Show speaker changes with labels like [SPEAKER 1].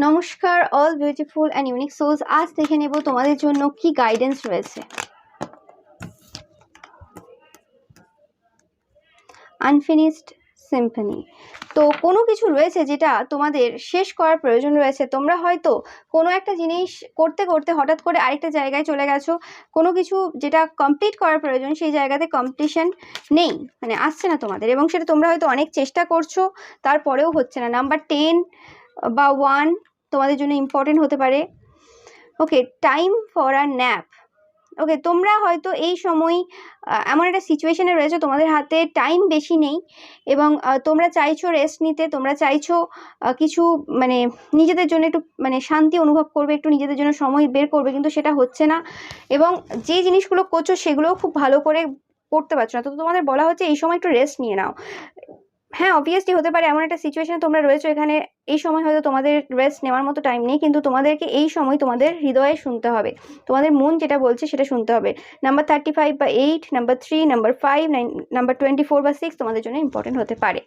[SPEAKER 1] নমস্কার all beautiful and unique souls. আজ দেখে নেব তোমাদের জন্য কি গাইডেন্স রয়েছে। Unfinished symphony. তো কোনো কিছু রয়েছে যেটা তোমাদের শেষ করার প্রয়োজন রয়েছে। তোমরা হয়তো কোনো একটা জিনিস করতে করতে হঠাৎ করে আরেকটা জায়গায় চলে গেছো, কোনো কিছু যেটা কমপ্লিট করার প্রয়োজন সেই জায়গাতে কমপ্লিশন নেই, মানে আসছে না তোমাদের, এবং সেটা তোমরা হয়তো অনেক চেষ্টা করছো তারপরেও হচ্ছে না। নাম্বার 10 বা 1 তোমাদের জন্য ইম্পর্টেন্ট হতে পারে। ওকে, টাইম ফর আ ন্যাপ। ওকে, তোমরা হয়তো এই সময় এমন একটা সিচুয়েশনে রয়েছে, তোমাদের হাতে টাইম বেশি নেই এবং তোমরা চাইছো রেস্ট নিতে, তোমরা চাইছো কিছু মানে নিজেদের জন্য একটু মানে শান্তি অনুভব করবে, একটু নিজেদের জন্য সময় বের করবে, কিন্তু সেটা হচ্ছে না। এবং যে জিনিসগুলো করছো সেগুলোও খুব ভালো করে করতে পারছো না। তো তোমাদের বলা হচ্ছে এই সময় একটু রেস্ট নিয়ে নাও। হ্যাঁ, অবভিয়াসলি হতে পারে এমন একটা সিচুয়েশনে তোমরা রয়েছো, এখানে এই সময় হয়তো তোমাদের রেস্ট নেওয়ার মতো টাইম নেই, কিন্তু তোমাদেরকে এই সময় তোমাদের হৃদয়ে শুনতে হবে, তোমাদের মন যেটা বলছে সেটা শুনতে হবে। নাম্বার 35 বা 8, নাম্বার 3, নাম্বার 5, নাম্বার 24 বা 6 তোমাদের জন্য ইম্পর্টেন্ট হতে পারে।